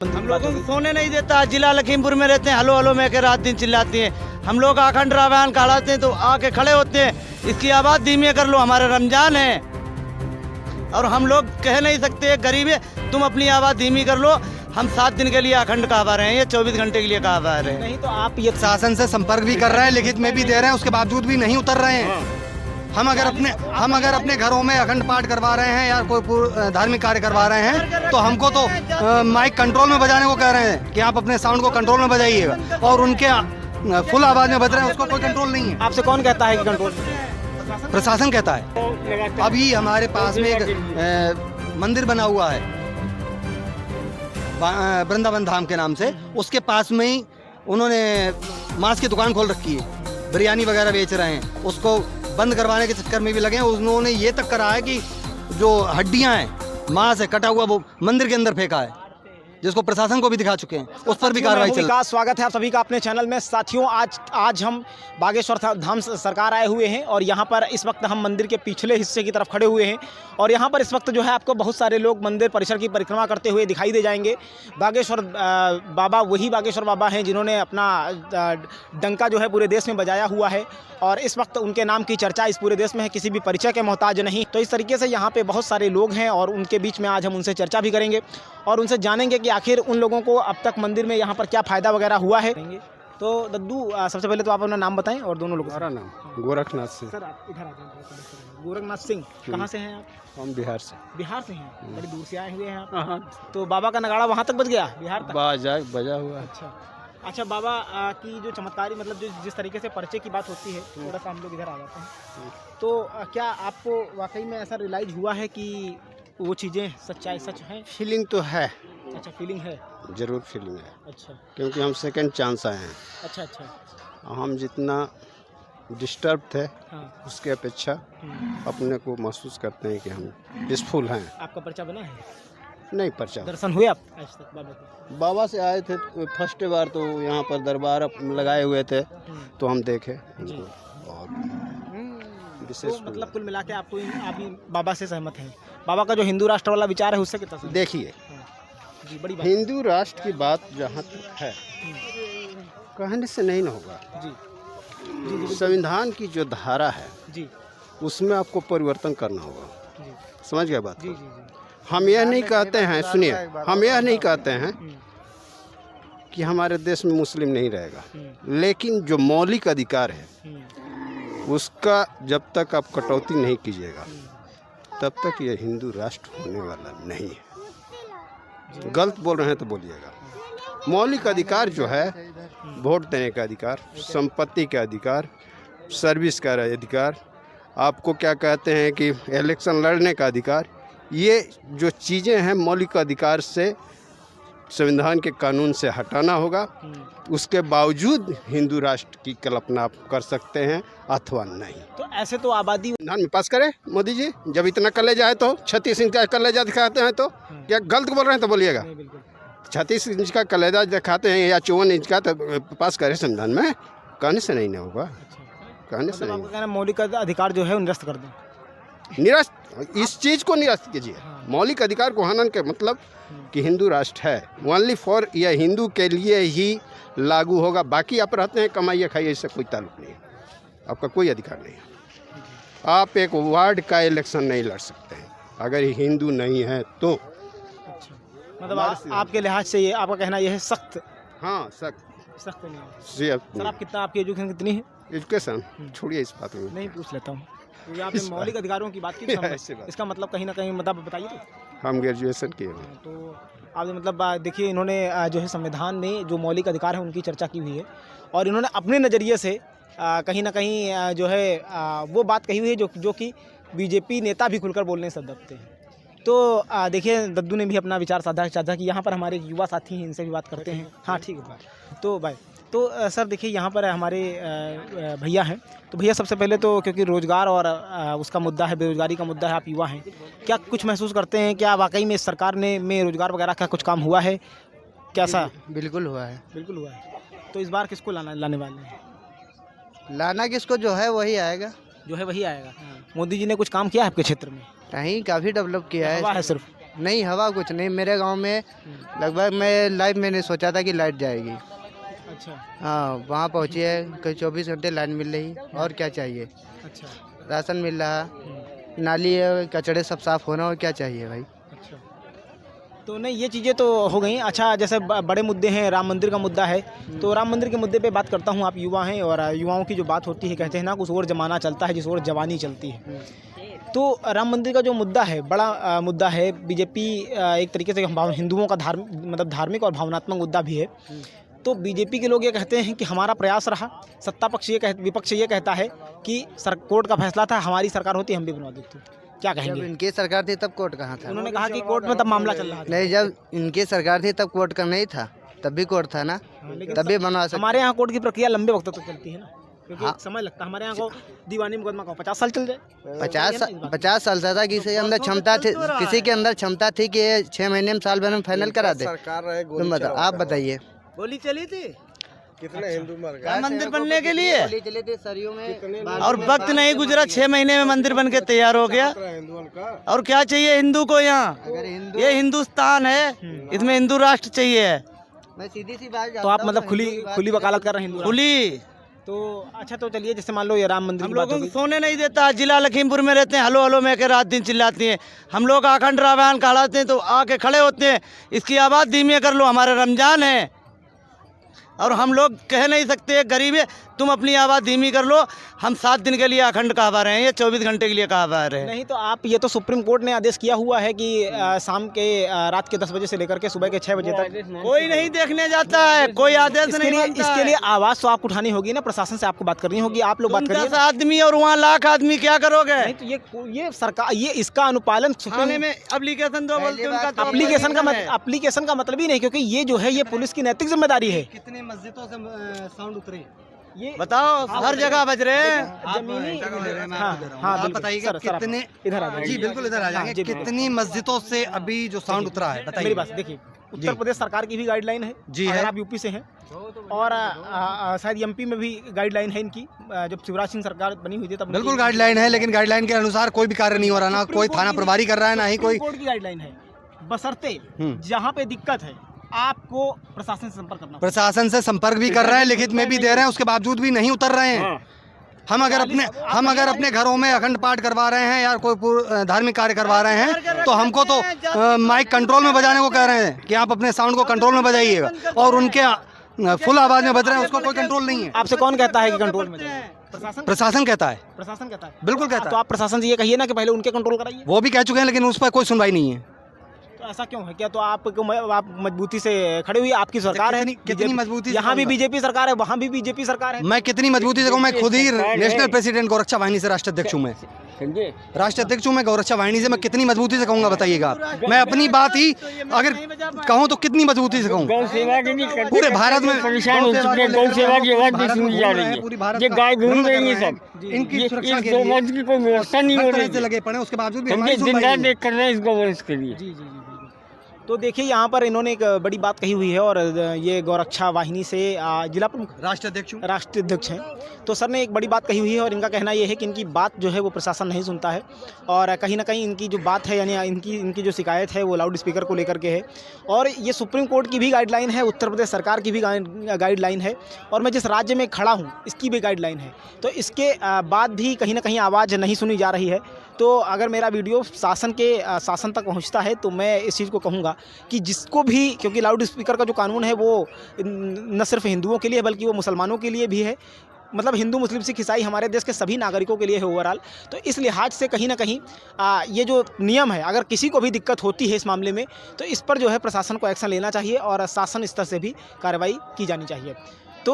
हम लोगों को सोने नहीं देता। जिला लखीमपुर में रहते हैं, हलो हलो में के रात दिन चिल्लाती हैं। हम लोग अखंड रामायण काढ़ाते हैं तो आके खड़े होते हैं, इसकी आवाज़ धीमी कर लो, हमारा रमजान है और हम लोग कह नहीं सकते गरीब है तुम अपनी आवाज़ धीमी कर लो। हम 7 दिन के लिए अखंड कहवा रहे हैं, ये 24 घंटे के लिए कहवा रहे हैं। नहीं तो आप ये शासन से संपर्क भी कर रहे हैं, लिखित में भी दे रहे हैं, उसके बावजूद भी नहीं उतर रहे हैं। हम अगर अपने घरों में अखंड पाठ करवा रहे हैं या कोई धार्मिक कार्य करवा रहे हैं तो हमको तो माइक कंट्रोल में बजाने को कह रहे हैं कि आप अपने साउंड को कंट्रोल में बजाइएगा, और उनके फुल आवाज में बज रहे हैं, उसको कोई कंट्रोल नहीं है। आपसे कौन कहता है कि कंट्रोल? प्रशासन कहता है। अभी हमारे पास में एक मंदिर बना हुआ है वृंदावन धाम के नाम से, उसके पास में ही उन्होंने मांस की दुकान खोल रखी है, बिरयानी वगैरह बेच रहे हैं। उसको बंद करवाने के चक्कर में भी लगे हैं। उन्होंने ये तक करा है कि जो हड्डियां हैं, मांस है कटा हुआ, वो मंदिर के अंदर फेंका है, जिसको प्रशासन को भी दिखा चुके हैं, उस पर भी कार्रवाई चल रही है। स्वागत है आप सभी का अपने चैनल में। साथियों, आज हम बागेश्वर धाम सरकार आए हुए हैं और यहाँ पर इस वक्त हम मंदिर के पिछले हिस्से की तरफ खड़े हुए हैं और यहाँ पर इस वक्त जो है आपको बहुत सारे लोग मंदिर परिसर की परिक्रमा करते हुए दिखाई दे जाएंगे। बागेश्वर बाबा वही बागेश्वर बाबा हैं जिन्होंने अपना डंका जो है पूरे देश में बजाया हुआ है और इस वक्त उनके नाम की चर्चा इस पूरे देश में है, किसी भी परिचय के मोहताज नहीं। तो इस तरीके से यहाँ पे बहुत सारे लोग हैं और उनके बीच में आज हम उनसे चर्चा भी करेंगे और उनसे जानेंगे कि आखिर उन लोगों को अब तक मंदिर में यहाँ पर क्या फ़ायदा वगैरह हुआ है। तो दद्दू, सबसे पहले तो आप अपना नाम बताएं और दोनों लोगों। हमारा नाम गोरखनाथ सिंह। सर आप इधर आ जाएं। गोरखनाथ सिंह, कहाँ से हैं आप? हम बिहार से। बिहार से हैं, बड़ी दूर से आए हुए हैं आप। तो बाबा का नगाड़ा वहाँ तक बज गया, बिहार तक? बजा हुआ। अच्छा बाबा की जो चमत्कारी मतलब जो जिस तरीके से परिचय की बात होती है, थोड़ा सा हम लोग इधर आ जाते हैं। तो क्या आपको वाकई में ऐसा रियलाइज हुआ है कि वो चीज़ें सच हैं? फीलिंग तो है। अच्छा, फीलिंग है, जरूर फीलिंग है। अच्छा, क्योंकि हम सेकंड चांस आए हैं। अच्छा, हम जितना डिस्टर्ब थे हाँ। उसके अपेक्षा अपने को महसूस करते हैं कि हम पीसफुल हैं। आपका पर्चा बना है? नहीं पर्चा। दर्शन हुए आप आज तक बाबा के? बाबा से आए थे फर्स्ट बार, तो यहाँ पर दरबार लगाए हुए थे तो हम देखे उनको और विशेष तो मतलब कुल मिला के आप भी बाबा से सहमत हैं? बाबा का जो हिंदू राष्ट्र वाला विचार है उससे कितना सहमत? देखिए, जी, बड़ी बात। हिंदू राष्ट्र की बात जहाँ तक है कहने से नहीं ना होगा। जी, संविधान की जो धारा है जी, उसमें आपको परिवर्तन करना होगा। जी, समझ गए बात जी, को? जी, हम यह नहीं कहते हैं, सुनिए, हम यह नहीं कहते हैं कि हमारे देश में मुस्लिम नहीं रहेगा, लेकिन जो मौलिक अधिकार है उसका जब तक आप कटौती नहीं कीजिएगा तब तक यह हिंदू राष्ट्र होने वाला नहीं है। गलत बोल रहे हैं तो बोलिएगा। मौलिक अधिकार जो है, वोट देने का अधिकार, संपत्ति का अधिकार, सर्विस का अधिकार, आपको क्या कहते हैं कि इलेक्शन लड़ने का अधिकार, ये जो चीज़ें हैं मौलिक अधिकार से संविधान के कानून से हटाना होगा। उसके बावजूद हिंदू राष्ट्र की कल्पना आप कर सकते हैं अथवा नहीं। तो ऐसे तो आबादी संविधान में पास करें मोदी जी, जब इतना कलेजा है तो 36 इंच का कलेजा दिखाते हैं तो क्या गलत बोल रहे हैं तो बोलिएगा। 36 इंच का कलेजा दिखाते हैं या 54 इंच का, तो पास करें संविधान में, कहने से नहीं ना होगा, कहने से नहीं। कहना मौलिक अधिकार जो है निरस्त कर दें, निरस्त, इस चीज़ को निरस्त कीजिए। मौलिक अधिकार को हनन के मतलब कि हिंदू राष्ट्र है ओनली फॉर, यह हिंदू के लिए ही लागू होगा। बाकी आप रहते हैं कमाइए खाइए, इससे कोई ताल्लुक नहीं है, आपका कोई अधिकार नहीं है। आप एक वार्ड का इलेक्शन नहीं लड़ सकते हैं अगर हिंदू नहीं है तो। मतलब आपके लिहाज से ये आपका कहना यह है सख्त? हाँ, सख्त नहीं है। सर आप कितना, आपकी एजुकेशन कितनी है? एजुकेशन छोड़िए, इस बात में नहीं पूछ लेता हूँ, क्योंकि आपने मौलिक अधिकारों की बात की तो इसका मतलब कहीं ना कहीं मतलब बताइए तो। हम ग्रेजुएशन किए हैं। तो आपने मतलब देखिए, इन्होंने जो है संविधान में जो मौलिक अधिकार है उनकी चर्चा की हुई है और इन्होंने अपने नज़रिए से कहीं ना कहीं जो है वो बात कही हुई है जो कि बीजेपी नेता भी खुलकर बोलने से दबते हैं। तो देखिए, दद्दू ने भी अपना विचार साझा कि यहाँ पर हमारे युवा साथी हैं, इनसे भी बात करते हैं। हाँ ठीक है भाई। तो भाई तो सर देखिए, यहाँ पर हमारे भैया हैं, तो भैया सबसे पहले तो क्योंकि रोज़गार और उसका मुद्दा है, बेरोज़गारी का मुद्दा है, आप युवा हैं, क्या कुछ महसूस करते हैं क्या वाकई में सरकार में रोज़गार वगैरह का कुछ काम हुआ है? कैसा? बिल्कुल हुआ है। बिल्कुल हुआ है। तो इस बार किसको लाने वाले हैं? लाना किसको, जो है वही आएगा। जो है वही आएगा। मोदी जी ने कुछ काम किया है आपके क्षेत्र में? कहीं काफ़ी डेवलप किया है। हवा है सिर्फ? नहीं हवा कुछ नहीं। मेरे गांव में लगभग मैं लाइफ में नहीं सोचा था कि लाइट जाएगी। अच्छा हाँ वहाँ पहुँची है, कहीं 24 घंटे लाइट मिल रही, और क्या चाहिए। अच्छा राशन मिल रहा, नाली है, कचड़े सब साफ होना, और क्या चाहिए भाई। अच्छा। तो नहीं ये चीज़ें तो हो गई। अच्छा जैसे बड़े मुद्दे हैं, राम मंदिर का मुद्दा है, तो राम मंदिर के मुद्दे पे बात करता हूँ। आप युवा हैं और युवाओं की जो बात होती है, कहते हैं ना कुछ और जमाना चलता है जिस और जवानी चलती है। तो राम मंदिर का जो मुद्दा है बड़ा मुद्दा है। बीजेपी एक तरीके से हिंदुओं का धार्मिक और भावनात्मक मुद्दा भी है। तो बीजेपी के लोग ये कहते हैं कि हमारा प्रयास रहा, सत्ता पक्ष विपक्ष ये कहता है कि कोर्ट का फैसला था, हमारी सरकार होती हम भी बनवा देते। क्या जब कहेंगे? इनकी सरकार थी तब कोर्ट कहाँ था। उन्होंने कहा कि कोर्ट में तब मामला चल रहा था। नहीं, जब इनकी सरकार थी तब कोर्ट का नहीं था, तब भी कोर्ट था ना, लेकिन तभी बनवा सकते। हमारे यहाँ कोर्ट की प्रक्रिया लंबे वक्त तक चलती है ना, क्योंकि हाँ। समय लगता है। हमारे यहाँ को दीवानी मुकदमा को 50 साल चल जाए। 50 साल था। किसी के अंदर क्षमता थी, किसी के अंदर क्षमता थी कि 6 महीने में साल भर में फाइनल करा दे। तुम बताओ, आप बताइए। गोली चली थी कितने हिंदू मर राम मंदिर बनने के लिए, चले थे सरियों में, और वक्त नहीं गुजरा, 6 महीने में मंदिर बन के तैयार हो गया। और क्या चाहिए हिंदू को यहाँ? अगर हिंदू, ये हिंदुस्तान है, इसमें हिंदू राष्ट्र चाहिए। मैं सीधी सी बात तो आप मतलब खुली वकालत कर रहे हैं हिंदू? खुली। तो अच्छा, तो चलिए जैसे मान लो ये राम मंदिर हम की बात लोगों को होगी। सोने नहीं देता। जिला लखीमपुर में रहते हैं, हलो हलो में के रात दिन चिल्लाती हैं। हम लोग अखंड रामायण कहलाते हैं तो आके खड़े होते हैं, इसकी आवाज़ धीमी कर लो, हमारे रमजान है। और हम लोग कह नहीं सकते गरीब है, तुम अपनी आवाज़ धीमी कर लो। हम 7 दिन के लिए अखंड कहवा रहे हैं, ये 24 घंटे के लिए कहवा रहे हैं। नहीं तो आप ये तो सुप्रीम कोर्ट ने आदेश किया हुआ है कि शाम के रात के 10 बजे से लेकर के सुबह के 6 बजे तक कोई नहीं देखने जाता है, कोई आदेश नहीं मानता इसके है। लिए आवाज़ तो आपको उठानी होगी ना, प्रशासन से आपको बात करनी होगी। आप लोग बात तुम करिए 10 आदमी और वहाँ लाख आदमी क्या करोगे? नहीं तो ये सरकार ये इसका अनुपालन थाने में एप्लीकेशन दो बोलते हैं, उनका तो एप्लीकेशन का मतलब ही नहीं, क्योंकि ये जो है ये पुलिस की नैतिक जिम्मेदारी है। कितनी मस्जिदों से साउंड उतरे ये बताओ, हर जगह बज रहे हैं। आप बताइएगा कितने, इधर आ जाइए। जी बिल्कुल इधर आ जाएंगे, कितनी मस्जिदों से अभी जो साउंड उतरा है मेरी बताइए। बात देखिए, उत्तर प्रदेश सरकार की भी गाइडलाइन है जी अगर है। आप यूपी से हैं, और शायद एमपी में भी गाइडलाइन है इनकी, जब शिवराज सिंह सरकार बनी हुई थी तब बिल्कुल गाइडलाइन है, लेकिन गाइडलाइन के अनुसार कोई भी कार्य नहीं हो रहा, ना कोई थाना प्रभारी कर रहा है, ना ही कोई। कोर्ट की गाइडलाइन है, बशर्ते जहाँ पे दिक्कत है आपको प्रशासन से संपर्क करना। प्रशासन से संपर्क भी कर रहे हैं, लिखित में भी दे रहे हैं, उसके बावजूद भी नहीं उतर रहे हैं। हम अगर अपने घरों में अखंड पाठ करवा रहे हैं या कोई धार्मिक कार्य करवा रहे हैं, तो हमको तो माइक कंट्रोल में बजाने को कह रहे हैं कि आप अपने साउंड को कंट्रोल में बजाइएगा, और उनके फुल आवाज में बज रहे हैं, उसको कोई कंट्रोल नहीं है। आपसे कौन कहता है कि कंट्रोल में जाए? प्रशासन कहता है, प्रशासन कहता है, बिल्कुल कहता तो है। आप प्रशासन से ये कहिए ना कि पहले उनके कंट्रोल कराइए। वो भी कह चुके हैं, लेकिन उस पर कोई सुनवाई नहीं है। तो ऐसा क्यों है? क्या तो आप मजबूती से खड़ी हुई आपकी सरकार है? कितनी मजबूती से यहाँ भी कहूँगा? बीजेपी सरकार है, वहाँ भी बीजेपी सरकार है। मैं कितनी मजबूती से कहूँ, मैं खुद ही नेशनल प्रेसिडेंट गौरक्षा वाहिनी से राष्ट्राध्यक्ष हूँ। मैं राष्ट्राध्यक्ष हूँ, मैं गौरक्षा वाहिनी से, मैं कितनी मजबूती से कहूँगा बताइएगा आप। मैं अपनी बात ही अगर कहूँ तो कितनी मजबूती से कहूँ। पूरे भारत में परेशान हो चुके हैं, गौ सेवा की आवाज नहीं सुनी जा रही है। ये गाय घूम रही है सब, इनकी सुरक्षा इस के गौवंश की कोई व्यवस्था नहीं हो लिए रही। लगे पड़े, उसके बावजूद भी समझे, हमारी दिन सुनवाई रात नहीं है। एक कर रहे हैं इस गौवंश के लिए। जी जी जी बिल्कुल। तो देखिए यहाँ पर इन्होंने एक बड़ी बात कही हुई है, और ये गौरक्षा वाहिनी से जिला प्रमुख राष्ट्राध्यक्ष हैं, तो सर ने एक बड़ी बात कही हुई है, और इनका कहना ये है कि इनकी बात जो है वो प्रशासन नहीं सुनता है, और कहीं ना कहीं इनकी जो बात है यानी इनकी जो शिकायत है वो लाउड स्पीकर को लेकर के है, और ये सुप्रीम कोर्ट की भी गाइडलाइन है, उत्तर प्रदेश सरकार की भी गाइडलाइन है, और मैं जिस राज्य में खड़ा हूँ इसकी भी गाइडलाइन है। तो इसके बाद भी कहीं ना कहीं आवाज़ नहीं सुनी जा रही है। तो अगर मेरा वीडियो शासन तक पहुंचता है तो मैं इस चीज़ को कहूँगा कि जिसको भी, क्योंकि लाउड स्पीकर का जो कानून है वो न सिर्फ हिंदुओं के लिए बल्कि वो मुसलमानों के लिए भी है, मतलब हिंदू मुस्लिम सिख ईसाई हमारे देश के सभी नागरिकों के लिए है ओवरऑल। तो इस लिहाज से कहीं ना कहीं ये जो नियम है, अगर किसी को भी दिक्कत होती है इस मामले में तो इस पर जो है प्रशासन को एक्शन लेना चाहिए और शासन स्तर से भी कार्रवाई की जानी चाहिए। तो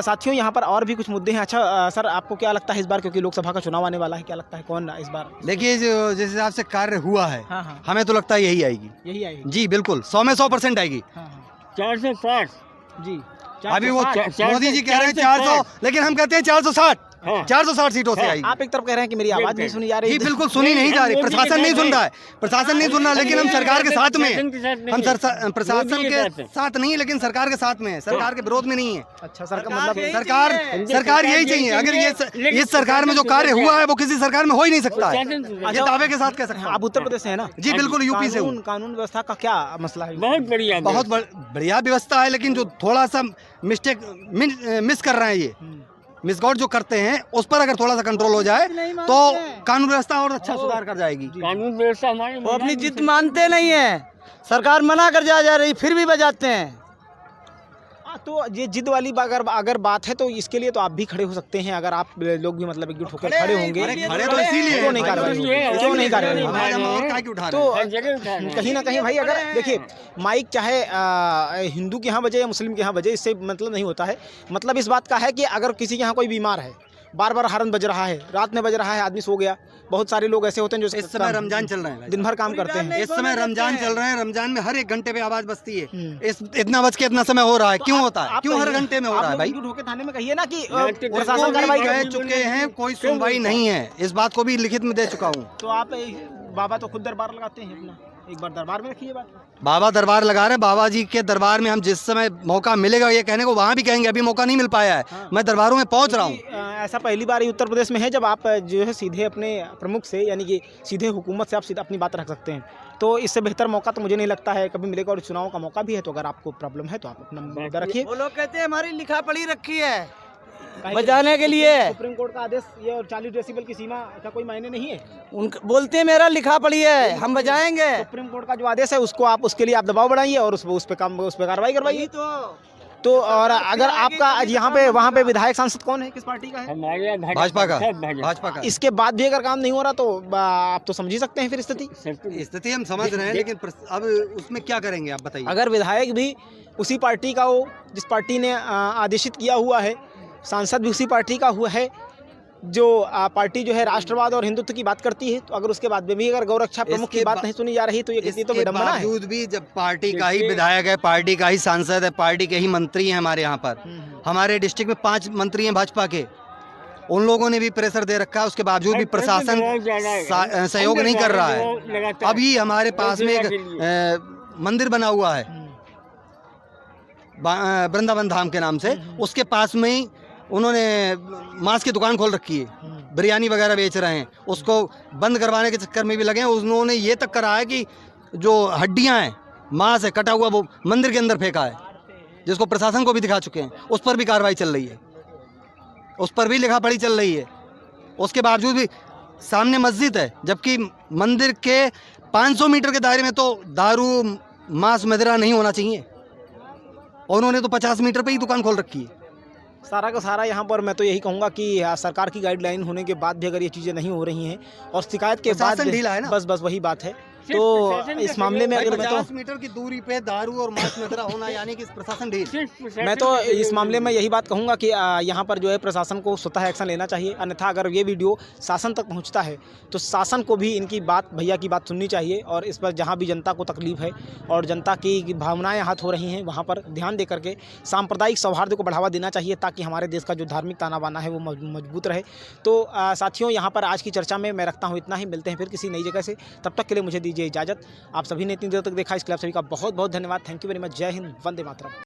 साथियों यहाँ पर और भी कुछ मुद्दे हैं। अच्छा सर, आपको क्या लगता है इस बार, क्योंकि लोकसभा का चुनाव आने वाला है, क्या लगता है कौन इस बार? देखिए, जो जिस हिसाब से कार्य हुआ है, हाँ। हमें तो लगता है यही आएगी। यही आएगी जी बिल्कुल, 100 में 100% आएगी। 460 जी। अभी वो 460 मोदी जी कह रहे हैं 400, लेकिन हम कहते हैं 460। हाँ। 460 सीटों से आएगी। आप एक तरफ कह रहे हैं कि मेरी आवाज़ नहीं सुनी जा रही जी बिल्कुल सुनी नहीं जा रही, प्रशासन नहीं सुन रहा है, प्रशासन नहीं सुन रहा, लेकिन हम सरकार के साथ में हैं। हम प्रशासन के साथ नहीं है, लेकिन सरकार के साथ में है, सरकार के विरोध में नहीं है। अच्छा सर का मतलब सरकार यही चाहिए। अगर ये सरकार में जो कार्य हुआ है वो किसी सरकार में हो ही नहीं सकता है, ये दावे के साथ कह सकते हैं। आप उत्तर प्रदेश से हैं ना? जी बिल्कुल, यूपी से हूँ। कानून व्यवस्था का क्या मसला है? बहुत बढ़िया, बहुत बढ़िया व्यवस्था है, लेकिन जो थोड़ा सा मिस कर रहे हैं, ये मिसगाइड जो करते हैं, उस पर अगर थोड़ा सा कंट्रोल हो जाए तो कानून व्यवस्था और अच्छा सुधार कर जाएगी। कानून व्यवस्था हमारे वो अपनी जिद मानते नहीं है, सरकार मना कर जा रही फिर भी बजाते हैं। तो ये जिद वाली अगर बात है तो इसके लिए तो आप भी खड़े हो सकते हैं, अगर आप लोग भी मतलब एकजुट होकर खड़े होंगे। खड़े तो इसीलिए क्यों नहीं कार्रवाई होगी? क्यों नहीं कार्रवाई होगी? तो कहीं ना कहीं भाई, अगर देखिए माइक चाहे हिंदू के यहाँ बजे या मुस्लिम के यहाँ बजे, इससे मतलब नहीं होता है। मतलब इस बात का है कि अगर किसी के यहाँ कोई बीमार है, बार बार हॉर्न बज रहा है, रात में बज रहा है, आदमी सो गया। बहुत सारे लोग ऐसे होते हैं जो इस समय रमजान चल रहे हैं, दिन भर काम करते हैं। इस समय रमजान चल रहे हैं, रमजान में हर एक घंटे पे आवाज बजती है। इतना बज के इतना समय हो रहा है, क्यों होता है? क्यों हर घंटे में हो रहा है भाई? होकर थाने में कहिए ना कि प्रशासन कार्रवाई कह चुके हैं, कोई सुनवाई नहीं है। इस बात को भी लिखित में दे चुका हूँ। तो आप बाबा तो खुद दरबार लगाते हैं अपना, एक बार दरबार में रखिए बात। बाबा दरबार लगा रहे हैं, बाबा जी के दरबार में हम जिस समय मौका मिलेगा ये कहने को वहाँ भी कहेंगे, अभी मौका नहीं मिल पाया है। हाँ। मैं दरबारों में पहुँच रहा हूँ। ऐसा पहली बार ही उत्तर प्रदेश में है जब आप जो है सीधे अपने प्रमुख से, यानी कि सीधे हुकूमत से आप सीधे अपनी बात रख सकते हैं। तो इससे बेहतर मौका तो मुझे नहीं लगता है कभी मिलेगा, और चुनाव का मौका भी है। तो अगर आपको प्रॉब्लम है तो आप अपना मुद्दा रखिए। वो लोग कहते हैं हमारी लिखा पढ़ी रखी है बजाने के लिए। सुप्रीम कोर्ट का आदेश ये और 40 डेसिबल की सीमा का कोई मायने नहीं है। उनका बोलते हैं मेरा लिखा पढ़ी है, हम बजाएंगे। सुप्रीम कोर्ट का जो आदेश है उसको आप, उसके लिए आप दबाव बढ़ाइए और उस पे कार्रवाई करवाइए। तो और अगर आपका यहाँ पे वहाँ पे विधायक सांसद कौन है, किस पार्टी का है? हमारे यहाँ भाजपा का। इसके बाद भी अगर काम नहीं हो रहा तो आप तो समझ ही सकते हैं फिर स्थिति हम समझ रहे हैं, लेकिन अब उसमें क्या करेंगे आप बताइए। अगर विधायक भी उसी पार्टी का हो जिस पार्टी ने आदेशित किया हुआ है, सांसद भी उसी पार्टी का हुआ है जो पार्टी जो है राष्ट्रवाद और हिंदुत्व की बात करती है, तो अगर उसके बाद में भी अगर गौरक्षा प्रमुख की बात नहीं सुनी जा रही तो ये कितनी तो विडंबना है। बावजूद भी जब पार्टी का ही विधायक है, पार्टी का ही सांसद है, पार्टी के ही मंत्री हैं हमारे यहाँ पर, हमारे डिस्ट्रिक्ट में 5 मंत्री हैं भाजपा के, उन लोगों ने भी प्रेशर दे रखा है, उसके बावजूद भी प्रशासन सहयोग नहीं कर रहा है। अभी हमारे पास में एक मंदिर बना हुआ है वृंदावन धाम के नाम से, उसके पास में ही उन्होंने मांस की दुकान खोल रखी है, बिरयानी वगैरह बेच रहे हैं, उसको बंद करवाने के चक्कर में भी लगे हैं। उन्होंने ये तक करा है कि जो हड्डियां हैं, मांस है कटा हुआ, वो मंदिर के अंदर फेंका है, जिसको प्रशासन को भी दिखा चुके हैं, उस पर भी कार्रवाई चल रही है, उस पर भी लिखा पढ़ी चल रही है। उसके बावजूद भी सामने मस्जिद है, जबकि मंदिर के 500 मीटर के दायरे में तो दारू मांस मदिरा नहीं होना चाहिए, और उन्होंने तो 50 मीटर पर ही दुकान खोल रखी है। सारा का सारा यहाँ पर मैं तो यही कहूँगा कि सरकार की गाइडलाइन होने के बाद भी अगर ये चीज़ें नहीं हो रही हैं और शिकायत के बाद ढीला है ना, बस वही बात है। तो इस मामले में अगर मैं 50 मीटर की दूरी पे दारू और मांस मदिरा होना यानी कि प्रशासन ढील। मैं तो इस मामले में यही बात कहूँगा कि यहाँ पर जो है प्रशासन को स्वतः एक्शन लेना चाहिए, अन्यथा अगर ये वीडियो शासन तक पहुँचता है तो शासन को भी इनकी बात, भैया की बात सुननी चाहिए, और इस पर जहाँ भी जनता को तकलीफ है और जनता की भावनाएं आहत हो रही हैं वहाँ पर ध्यान दे करके सांप्रदायिक सौहार्द को बढ़ावा देना चाहिए, ताकि हमारे देश का जो धार्मिक ताना बाना है वो मजबूत रहे। तो साथियों, यहाँ पर आज की चर्चा में मैं रखता हूँ इतना ही। मिलते हैं फिर किसी नई जगह से, तब तक के लिए मुझे दीजिए इजाज़त। आप सभी ने इतनी देर तक देखा, इसके लिए आप सभी का बहुत बहुत धन्यवाद। Thank you very much. जय हिंद, वंदे मातरम।